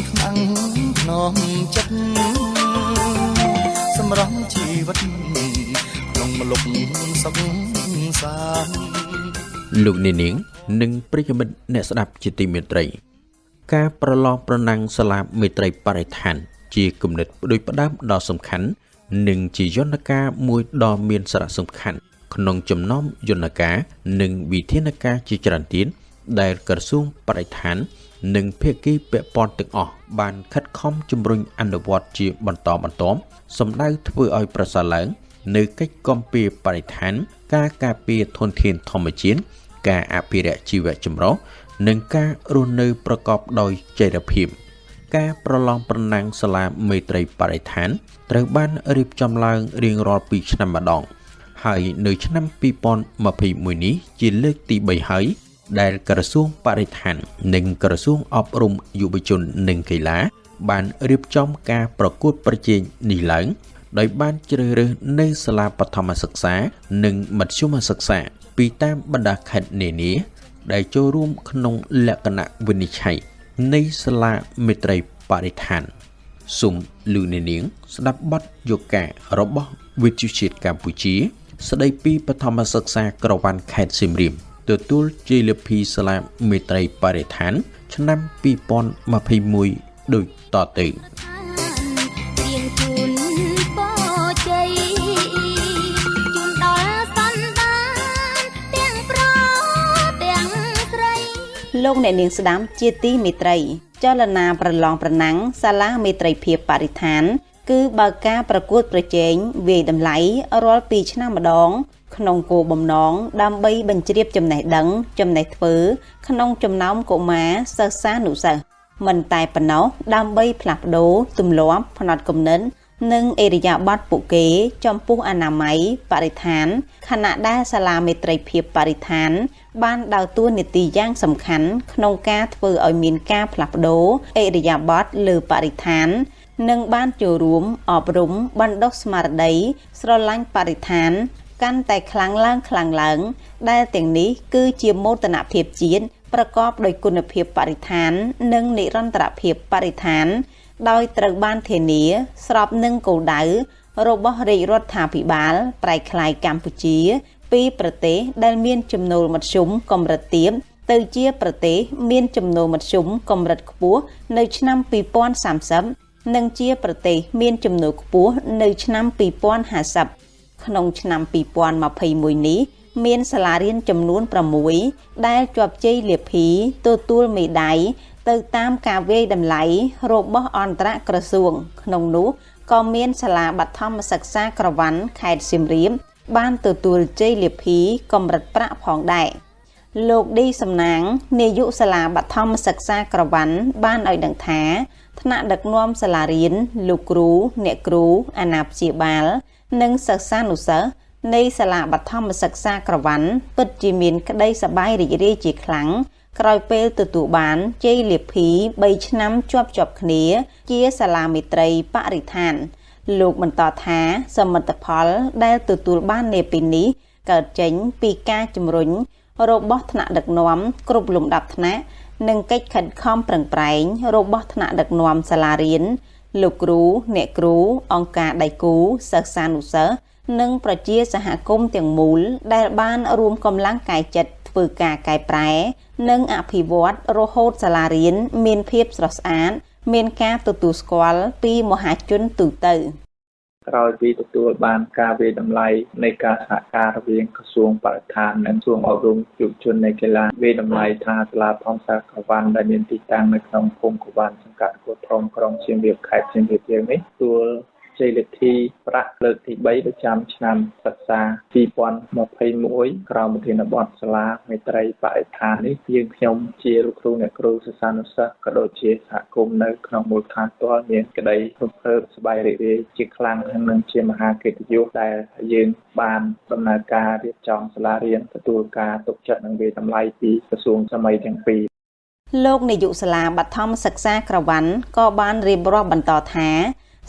ខ្លាំងខ្នងចិត្តសម្រងជីវិតក្នុងមលុបសុខសាន្តលោកនាងនិងប្រិយមិត្តអ្នកស្ដាប់ជាទីមេត្រីការប្រឡងប្រណាំងសាលាមេត្រីបរិស្ថានជាគំនិតផ្ដួចផ្ដើមដ៏សំខាន់និងជាយន្តការមួយដ៏មានសារៈសំខាន់ក្នុងចំណោមយន្តការនិងវិធានការជាច្រើនទៀតដែលក្រសួងបរិស្ថាននិងភាគីពាក់ព័ន្ធទាំងអស់បានខិតខំជំរុញអនុវត្តជាបន្តបន្ទាប់សម្ដៅធ្វើឲ្យប្រសើរឡើងនៅកិច្ចគាំពារបរិស្ថានការការពារធនធានធម្មជាតិការអភិរក្សជីវៈចម្រុះនិងការរស់នៅប្រកបដោយចីរភាពការប្រឡងប្រណាំងសាលាមេត្រីបរិស្ថានត្រូវបានរៀបចំឡើងរៀងរាល់2ឆ្នាំម្ដងហើយនៅឆ្នាំ2021នេះជាលើកទី3ហើយដែលក្រសួងបរិស្ថាននិងក្រសួងអប់រំយុវជននិងកីឡាបានរៀបចំការប្រកួតប្រជែងនេះឡើងដោយបានជ្រើសរើសនៅសាលាបឋមសិក្សានិងមធ្យមសិក្សាពីតាមបណ្ដាខេត្តនានាដែលចូលរួមក្នុងលក្ខណៈវិនិច្ឆ័យនៃសាលាមេត្រីបរិស្ថានសូមលោកអ្នកនាងស្ដាប់បទយកការរបស់វិទ្យុជាតិកម្ពុជាស្ដីពីបឋមសិក្សាក្រវ៉ាន់ខេត្តសៀមរាបទទួលជ័យលាភីសាលាមេត្រីបរិស្ថានឆ្នាំ2021ដូចតទៅលោកអ្នកនាងស្ដាប់ជាទីមេត្រីចលនាប្រឡងប្រណាំងសាលាមេត្រីភាពបរិស្ថានគឺបើកការប្រកួតប្រជែងវាយតម្លៃរាល់2ឆ្នាំម្ដងក្នុងគោលបំណងដើម្បីបញ្ជ្រាបចំណេះដឹងចំណេះធ្វើក្នុងចំណោមកុមារសិស្សានុសិស្សមិនតែប៉ុណ្ណោះដើម្បីផ្លាស់ប្ដូរទម្លាប់ផ្នត់គំនិតនិងឥរិយាបថពួកគេចំពោះអនាម័យបរិស្ថានខណៈដែលសាលាមេត្រីភាពបរិស្ថានបានដើរតួនាទីយ៉ាងសំខាន់ក្នុងការធ្វើឲ្យមានការផ្លាស់ប្ដូរឥរិយាបថលើបរិស្ថាននិងបានចូលរួមអប់រំបណ្ដុះស្មារតីស្រឡាញ់បរិស្ថានកាន់តែខ្លាំងឡើងដែលទាំងនេះគឺជាមោទនភាពជាតិប្រកបដោយគុណភាពបរិស្ថាននិងនិរន្តរភាពបរិស្ថានដោយត្រូវបានធានាស្របនឹងគោលដៅរបស់រាជរដ្ឋាភិបាលប្រែក្លាយកម្ពុជាពីប្រទេសដែលមានចំណូលមធ្យមកម្រិតទាបទៅជាប្រទេសមានចំណូលមធ្យមកម្រិតខ្ពស់នៅឆ្នាំ2030និងជាប្រទេសមានចំណូលខ្ពស់នៅឆ្នាំ2050ក្នុងឆ្នាំ2021នេះមានសាលារៀនចំនួន6ដែលជាប់ជ័យលាភីទទួលមេដាយទៅតាមការវាយតម្លៃរបស់អន្តរក្រសួងក្នុងនោះក៏មានសាលាបឋមសិក្សាក្រវ៉ាន់ខេត្តសៀមរាបបានទទួលជ័យលាភីកម្រិតប្រាក់ផងដែរលោកឌីសំណាងនាយកសាលាបឋមសិក្សាក្រវ៉ាន់បានឲ្យដឹងថាថ្នាក់ដឹកនាំសាលារៀនលោកគ្រូអ្នកគ្រូអាណាព្យាបាលនិងសិស្សានុសិស្សនៃសាលាបឋមសិក្សាក្រវ៉ាន់ពិតជាមានក្តីសប្បាយរីករាយជាខ្លាំងក្រោយពេលទទួលបានជ័យលាភី3ឆ្នាំជាប់គ្នាជាសាលាមេត្រីបរិស្ថានលោកបន្តថាសមិទ្ធផលដែលទទួលបាននាពេលនេះកើតចេញពីការជំរុញរបស់ថ្នាក់ដឹកនាំគ្រប់លំដាប់ថ្នាក់និងកិច្ចខិតខំប្រឹងប្រែងរបស់ថ្នាក់ដឹកនាំសាលារៀនលោកគ្រូអ្នកគ្រូអង្គការដៃគូសិស្សានុសិស្សនិងប្រជាសហគមន៍ទាំងមូលដែលបានរួមកម្លាំងកាយចិត្តធ្វើការកែប្រែនិងអភិវឌ្ឍរហូតសាលារៀនមានភាពស្រស់ស្អាតមានការទទួលស្គាល់ពីមហាជនទូទៅក្រោយពីទទួលបានការវាយតម្លៃនៃការសហការរវាងក្រសួងបរិស្ថាននិងក្រសួងអប់រំយុវជននៃកីឡាវាយតម្លៃថាសាលាបឋមសិក្សាក្រវ៉ាន់ដែលមានទីតាំងនៅក្នុងភូមិក្រវ៉ាន់សង្កាត់គួរធំក្រុងសៀមរាបខេត្តសៀមរាបយើងនេះទទួលជ័យលាភីប្រាក់លើកទី3ប្រចាំឆ្នាំសិក្សា2021ក្រោមប្រធានបទសាលាមេត្រីបរិស្ថាននេះយើងខ្ញុំជាលោកគ្រូអ្នកគ្រូសិស្សានុសិស្សក៏ដូចជាសហគមន៍នៅក្នុងមូលដ្ឋានផ្ទាល់មានក្តីរំភើបសប្បាយរីករាយជាខ្លាំងនិងជាមហាកិត្តិយសដែលយើងបានដំណើរការរៀបចំសាលារៀនទទួលការទុកចិត្តនិងវាយតម្លៃពីក្រសួងសម័យទាំងពីរលោកនាយកសាលាបឋមសិក្សាក្រវ៉ាន់ក៏បានរៀបរាប់បន្តថា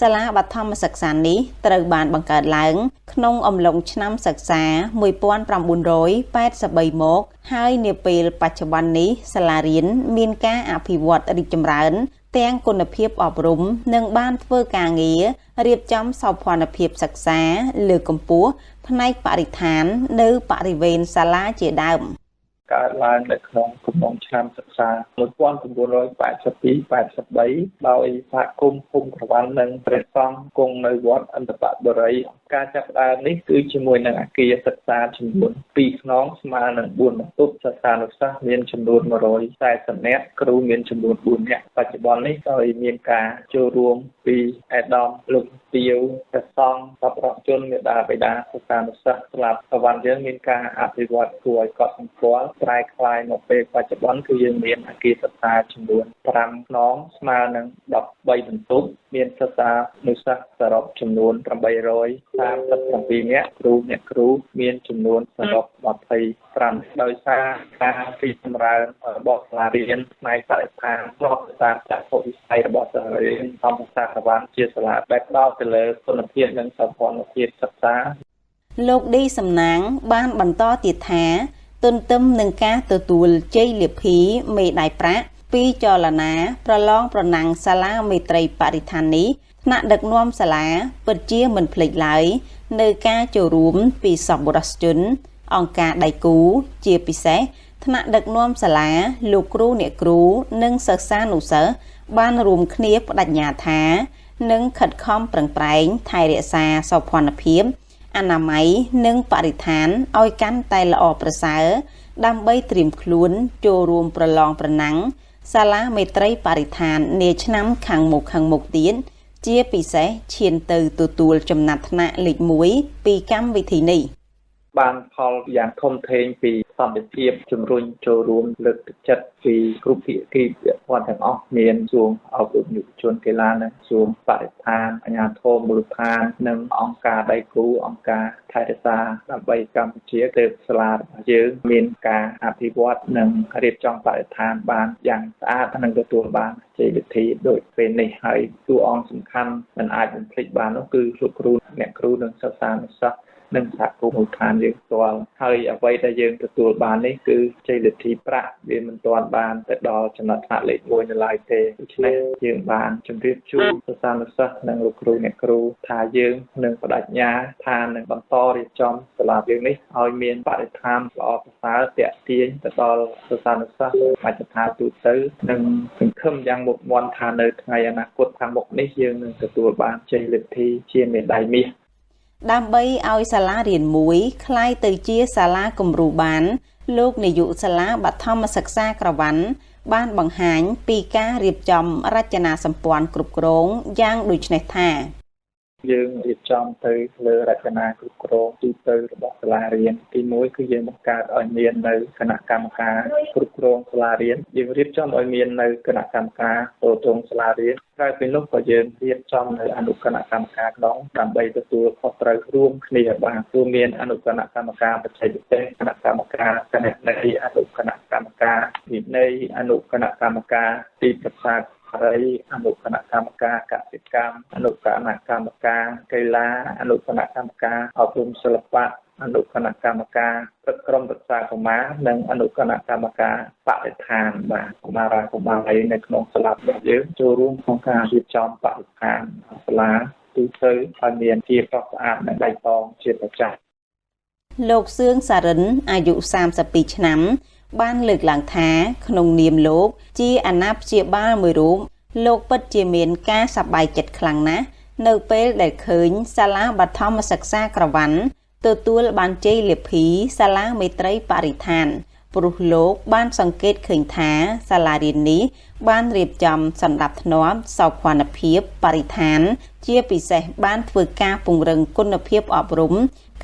សាលាបឋមសិក្សានេះត្រូវបានបង្កើតឡើងក្នុងអំឡុងឆ្នាំសិក្សា1983មកហើយនាពេលបច្ចុប្បន្ននេះសាលារៀនមានការអភិវឌ្ឍរីកចម្រើន ទាំងគុណភាពអប់រំនិងបានធ្វើការងាររៀបចំសោភ័ណភាពសិក្សាលើកកម្ពស់ផ្នែកបរិស្ថាននៅបរិវេណសាលាជាដើម កើតឡើងនៅក្នុងកំឡុងឆ្នាំសិក្សា1982-83 ដោយសហគមន៍ភូមិក្រវ៉ាន់និងព្រះសង្ឃគង់នៅវត្តអន្តបបុរីការចាប់ផ្ដើមនេះគឺជាមួយនឹងអគារសិក្សាចំនួន2ខ្នងស្មើនឹង4បន្ទប់សិស្សានុសិស្សមានចំនួន140នាក់គ្រូមានចំនួន4នាក់បច្ចុប្បន្ននេះដោយមានការចូលរួមពីអាដាមលោកទាវព្រះសង្ឃសប្បុរសជនមេដាបេដាសិស្សានុសិស្សស្លាប់ប្រវត្តិយើងមានការអភិវឌ្ឍគួរឲ្យកត់សម្គាល់ប្រែក្លាយមកពេលបច្ចុប្បន្នគឺយើងមានអគារសិក្សាចំនួន5ខ្នងស្មើនឹង13បន្ទប់មានសិស្សានុសិស្សសរុបចំនួន837នាក់អ្នកគ្រូមានចំនួនសរុប25ដោយសារការរីកចម្រើនរបស់សាលារៀនផ្នែកបរិស្ថានស្របតាមចក្ខុវិស័យរបស់សាលារៀនធម្មសាស្ត្រក្រវ៉ាន់ជាសាលាដែលផ្ដោតទៅលើគុណភាពនិងសោភ័ណភាពសិក្សា លោកឌីសំណាងបានបន្តទៀតថាទន្ទឹមនឹងការទទួលជ័យលាភីមេដាយប្រាក់ពីចលនាប្រឡងប្រណាំងសាលាមេត្រីបរិស្ថាននេះថ្នាក់ដឹកនាំសាលាពិតជាមិនភ្លេចឡើយនៅការចូលរួមពីសប្បុរសជនអង្គការដៃគូជាពិសេសថ្នាក់ដឹកនាំសាលាលោកគ្រូអ្នកគ្រូនិងសិស្សានុសិស្សបានរួមគ្នាបដិញ្ញាថានឹងខិតខំប្រឹងប្រែងថែរក្សាសោភ័ណភាពអនាម័យនិងបរិស្ថានឲ្យកាន់តែល្អប្រសើរដើម្បីត្រៀមខ្លួនចូលរួមប្រឡងប្រណាំងសាលាមេត្រីបរិស្ថាននាឆ្នាំខាងមុខទៀតជាពិសេសឈានទៅទទួលចំណាត់ថ្នាក់លេខ1ពីកម្មវិធីនេះ បានផលយ៉ាងធំធេងពីសន្តិភាពជំរុញចូលរួមលើកទឹកចិត្តពីគ្រប់ភាគីពាក់ព័ន្ធទាំងអស់មានសួងអប់រំយុវជនកីឡានិងសួងបរិស្ថានអាជ្ញាធរមូលដ្ឋាននិងអង្គការដៃគូអង្គការថែរក្សាដើម្បីកម្ពុជាទើបសាលារបស់យើងមានការអភិវឌ្ឍនិងរៀបចំបរិស្ថានបានយ៉ាងស្អាតនិងទទួលបានជ័យលាភីដោយពេលនេះហើយតួអង្គសំខាន់មិនអាចបំភ្លេចបាននោះគឺលោកគ្រូអ្នកគ្រូនិងសិស្សានុសិស្ស និងសហគមន៍មូលដ្ឋានយើងផ្ទាល់ហើយអ្វីដែលយើងទទួលបាននេះគឺជ័យលាភីប្រាក់វាមិនទាន់បានទៅដល់ចំណាត់ថ្នាក់លេខ1នៅឡើយទេដូច្នេះយើងបានជម្រាបជូនសិស្សានុសិស្សនិងលោកគ្រូអ្នកគ្រូថាយើងនឹងបដិញ្ញាថានឹងបន្តរៀបចំសាលាយើងនេះឲ្យមានបរិស្ថានល្អប្រសើរទាក់ទាញទៅដល់សិស្សានុសិស្សមជ្ឈដ្ឋានទូទៅនិងសង្ឃឹមយ៉ាងមុតមាំថានៅថ្ងៃអនាគតខាងមុខនេះយើងនឹងទទួលបានជ័យលាភីជាមេដាយមាស ដើម្បីឲ្យសាលារៀនមួយคล้ายទៅជាសាលាគំរូបានលោកនាយកសាលាបឋមសិក្សាក្រវ៉ាន់បានបង្ហាញពីការរៀបចំរចនាសម្ព័ន្ធគ្រប់គ្រងយ៉ាងដូចនេះថា យើងរៀបចំទៅលើរចនាគ្រប់គ្រងទូទៅរបស់សាលារៀនទី1គឺយើងបង្កើតឲ្យមាននៅគណៈកម្មការគ្រប់គ្រងសាលារៀនយើងរៀបចំឲ្យមាននៅគណៈកម្មការទូតងសាលារៀនក្រៅពីនោះក៏យើងរៀបចំនៅអនុគណៈកម្មការក្នុងដើម្បីទទួលខុសត្រូវរួមគ្នាបានរួមមានអនុគណៈកម្មការបច្ចេកទេសគណៈកម្មការគណនេយ្យអនុគណៈកម្មការវិន័យអនុគណៈកម្មការទីប្រឹក្សាហើយអនុគណៈកម្មការកសិកម្មអនុគណៈកម្មការកីឡាអនុគណៈកម្មការអប់រំសិល្បៈអនុគណៈកម្មការព្រឹទ្ធក្រុមប្រឹក្សាកុមារនិងអនុគណៈកម្មការបរិស្ថានបាទកុមារាកុមារីនៅក្នុងសាលារបស់យើងចូលរួមក្នុងការរៀបចំបរិស្ថានសាលាទូទៅឲ្យមានភាពស្រស់ស្អាតនិងបៃតងជាប្រចាំ លោកសឿងសារិនអាយុ32ឆ្នាំបានលើកឡើងថាក្នុងនាមលោកជាអាណាព្យាបាលមួយរូបលោកពិតជាមានការសប្បាយចិត្តខ្លាំងណាស់នៅពេលដែលឃើញសាលាបឋមសិក្សាក្រវ៉ាន់ទទួលបានជ័យលាភីសាលាមេត្រីបរិស្ថានព្រោះលោកបានសង្កេតឃើញថាសាលារៀននេះបានរៀបចំសណ្ដាប់ធ្នាប់សោភ័ណភាពបរិស្ថានជាពិសេសបានធ្វើការពង្រឹងគុណភាពអប់រំ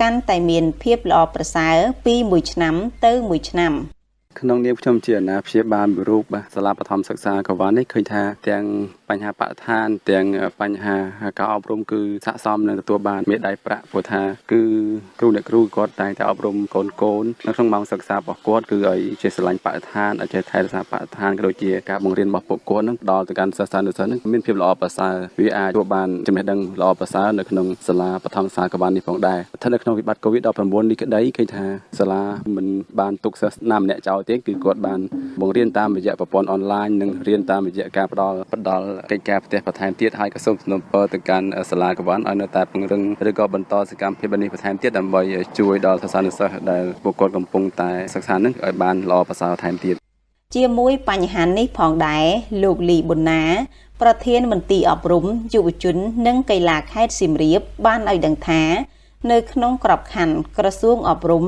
កាន់តែមានភាពល្អប្រសើរពីមួយឆ្នាំទៅមួយឆ្នាំ ក្នុងនាមខ្ញុំជាអាណាព្យាបាលមួយរូបបាទសាលាបឋមសិក្សាក្រវ៉ាន់នេះឃើញថាទាំង បញ្ហាបរិស្ថានទាំងបញ្ហាការអប់រំគឺស័ក្តិសមនឹងទទួលបានមេដាយប្រាក់ព្រោះថាគឺគ្រូអ្នកគ្រូគាត់តែងតែអប់រំកូននៅក្នុងម៉ោងសិក្សារបស់គាត់គឺឲ្យចេះស្រឡាញ់បរិស្ថានឲ្យចេះថែរក្សាបរិស្ថានក៏ដូចជាការបង្រៀនរបស់ពួកគាត់នឹងផ្ដល់ទៅកាន់សិស្សានុសិស្សនឹងមានភាពល្អប្រសើរវាអាចទទួលបានចំណេះដឹងល្អប្រសើរនៅក្នុងសាលាបឋមសាលាក៏បាននេះផងដែរស្ថិតនៅក្នុងវិបត្តិ COVID-19 នេះក្តីឃើញថាសាលាមិនបានទុកសិស្សណាម្នាក់ចោលទេគឺគាត់បានបង្រៀនតាមរយៈប្រព័ន្ធអនឡាញនិងរៀនតាមរយៈការផ្ដល់កិច្ចការផ្ទះបន្ថែមទៀតហើយក៏សូមសំណូមពរទៅកាន់សាលាក៏បានឲ្យនៅតែពង្រឹងឬក៏បន្តសកម្មភាពនេះបន្ថែមទៀតដើម្បីជួយដល់សិស្សានុសិស្សដែលពួកគាត់កំពុងតែសិក្សានឹងឲ្យបានល្អប្រសើរថែមទៀតជាមួយបញ្ហានេះផងដែរលោកលីប៊ុនណាប្រធានមន្ទីរអប់រំយុវជននិងកីឡាខេត្តសៀមរាបបានឲ្យដឹងថានៅក្នុងក្របខ័ណ្ឌក្រសួងអប់រំ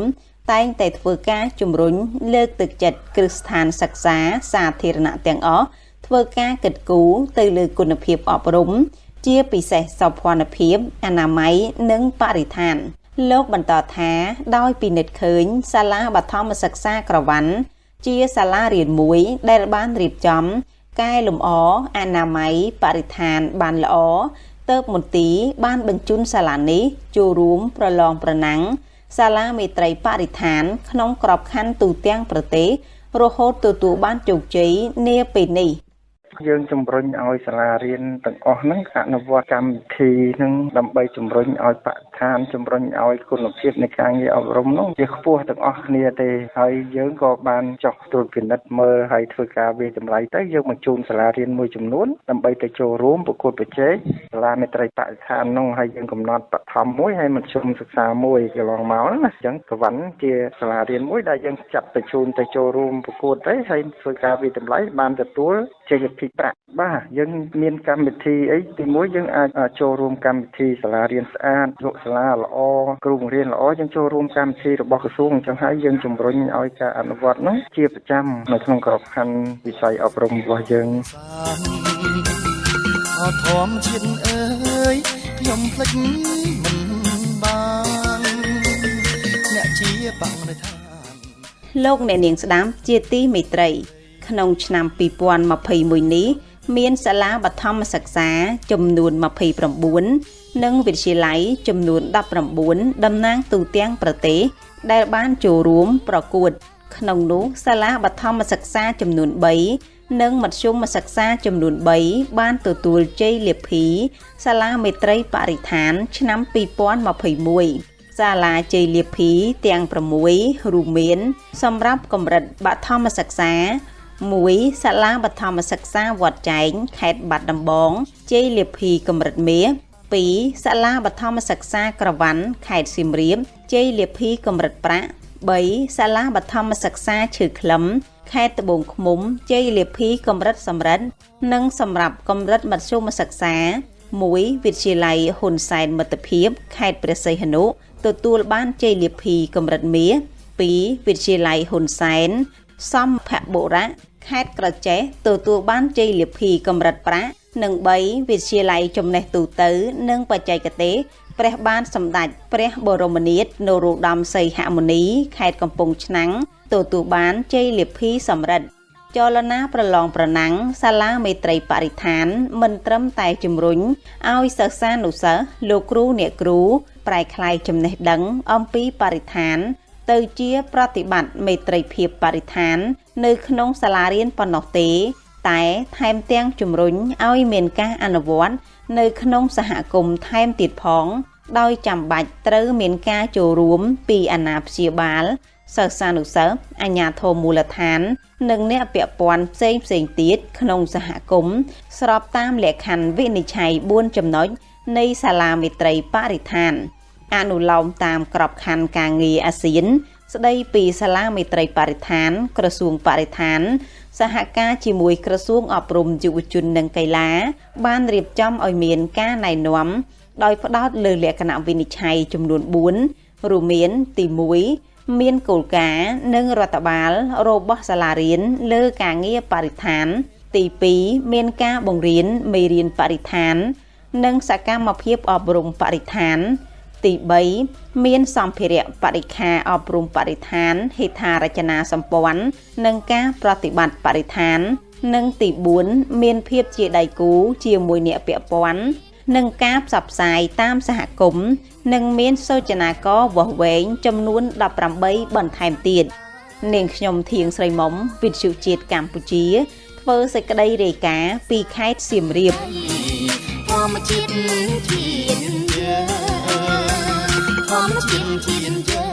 តែងតែធ្វើការជំរុញលើកទឹកចិត្តគ្រឹះស្ថានសិក្សាសាធារណៈទាំងអស់ធ្វើការកិត្តគូទៅលើគុណភាពអប់រំជាពិសេសសោភ័ណភាពអនាម័យនិងបរិស្ថានលោកបន្តថាដោយពិនិត្យឃើញសាលាបឋមសិក្សាក្រវ៉ាន់ជាសាលារៀនមួយដែលបានរៀបចំកែលម្អអនាម័យបរិស្ថានបានល្អទើបមន្ទីរបានបញ្ជូនសាលានេះចូលរួមប្រឡងប្រណាំងសាលាមេត្រីបរិស្ថានក្នុងក្របខ័ណ្ឌទូទាំងប្រទេសរហូតទទួលបានជោគជ័យនាពេលនេះយើងជំរុញឲ្យសាលារៀនទាំងអស់ហ្នឹងអនុវត្តកម្មវិធីហ្នឹងដើម្បីជំរុញឲ្យបរិស្ថានជំរុញឲ្យគុណភាពនៃការងារអប់រំហ្នឹងជាខ្ពស់ទាំងអស់គ្នាទេហើយយើងក៏បានចុះត្រួតពិនិត្យមើលហើយធ្វើការវិតម្លៃទៅយើងបញ្ជូនសាលារៀនមួយចំនួនដើម្បីទៅចូលរួមប្រកួតប្រជែងសាលាមេត្រីបរិស្ថានហ្នឹងហើយយើងកំណត់បឋមមួយហើយមធ្យមសិក្សាមួយកន្លងមកណាអញ្ចឹងក្រវ៉ាន់ជាសាលារៀនមួយដែលយើងចាត់បញ្ជូនទៅចូលរួមប្រកួតទៅហើយធ្វើការវិតម្លៃបានទទួលជ័យលាភីប្រាក់បាទយើងមានកម្មវិធីអីទីមួយយើងអាចចូលរួមកម្មវិធីសាលារៀនស្អាតយកសាលាល្អគ្រូបង្រៀនល្អយើងចូលរួមកម្មវិធីរបស់ក្រសួងអញ្ចឹងហើយយើងជំរុញឲ្យការអនុវត្តនោះជាប្រចាំនៅក្នុងក្របខ័ណ្ឌវិស័យអប់រំរបស់យើងអត់ធំជាតិអើយខ្ញុំភ្លេចមិនបានអ្នកជាបង្រិដ្ឋានលោកអ្នកនាងស្ដាប់ជាទីមេត្រីក្នុងឆ្នាំ2021នេះមានសាលាបឋមសិក្សាចំនួន29និងវិទ្យាល័យចំនួន19តំណាងទូទាំងប្រទេសដែលបានចូលរួមប្រកួតក្នុងនោះសាលាបឋមសិក្សាចំនួន3និងមធ្យមសិក្សាចំនួន3បានទទួលជ័យលាភីសាលាមេត្រីបរិស្ថានឆ្នាំ2021សាលាជ័យលាភីទាំង6រួមមានសម្រាប់កម្រិតបឋមសិក្សា1សាលាបឋមសិក្សាវត្តចែងខេត្តបាត់ដំបងជ័យលាភីកម្រិតមាស2សាលាបឋមសិក្សាក្រវ៉ាន់ខេត្តសៀមរាបជ័យលាភីកម្រិតប្រាក់3សាលាបឋមសិក្សាឈើខ្លឹមខេត្តត្បូងឃ្មុំជ័យលាភីកម្រិតសំរិទ្ធនិងសម្រាប់កម្រិតមធ្យមសិក្សា1វិទ្យាល័យហ៊ុនសែនមិត្តភាពខេត្តព្រះសីហនុទទួលបានជ័យលាភីកម្រិតមាស2វិទ្យាល័យហ៊ុនសែនសំភបុរៈខេត្តក្រចេះទទួលបានជ័យលាភីកម្រិតប្រាក់និង3វិទ្យាល័យចំណេះទូទៅនិងបច្ចេកទេសព្រះបាទសម្ដេចព្រះបរមនាថនរោត្តមសីហមុនីខេត្តកំពង់ឆ្នាំងទទួលបានជ័យលាភីសម្រិទ្ធចលនាប្រឡងប្រណាំងសាលាមេត្រីបរិស្ថានមិនត្រឹមតែជំរុញឲ្យសិស្សានុសិស្សលោកគ្រូអ្នកគ្រូប្រែក្លាយចំណេះដឹងអំពីបរិស្ថានទៅជាប្រតិបត្តិមេត្រីភាពបរិស្ថាននៅក្នុងសាលារៀនប៉ុណ្ណោះទេតែថែមទាំងជំរុញឲ្យមានការអនុវត្តនៅក្នុងសហគមន៍ថែមទៀតផងដោយចាំបាច់ត្រូវមានការចូលរួមពីអាណាព្យាបាលសិស្សានុសិស្សអាជ្ញាធរមូលដ្ឋាននិងអ្នកពាក់ព័ន្ធផ្សេងទៀតក្នុងសហគមន៍ស្របតាមលក្ខខណ្ឌវិនិច្ឆ័យ4ចំណុចនៃសាលាមេត្រីបរិស្ថានអនុលោមតាមក្របខ័ណ្ឌការងារអាស៊ានស្ដីពីសាលាមេត្រីបរិស្ថានក្រសួងបរិស្ថានសហការជាមួយក្រសួងអប់រំយុវជននិងកីឡាបានរៀបចំឲ្យមានការណែនាំដោយផ្ដោតលើលក្ខណៈវិនិច្ឆ័យចំនួន4រួមមានទី1មានគោលការណ៍និងរដ្ឋបាលរបស់សាលារៀនលើការងារបរិស្ថានទី2មានការបង្រៀនមេរៀនបរិស្ថាននិងសកម្មភាពអប់រំបរិស្ថានទី3មានសម្ភារៈបរិក្ខារអប់រំបរិស្ថានហេដ្ឋារចនាសម្ព័ន្ធនិងការប្រតិបត្តិបរិស្ថាន និងទី4មានភាពជាដៃគូជាមួយអ្នកពាក់ព័ន្ធនិងការផ្សព្វផ្សាយតាមសហគមន៍និងមានសូចនាករវាស់វែងចំនួន18បន្ថែមទៀតនាងខ្ញុំធៀងស្រីមុំវិទ្យុជាតិកម្ពុជាធ្វើសេចក្តីរាយការណ៍ពីខេត្តសៀមរាបធម្មជាតិយើង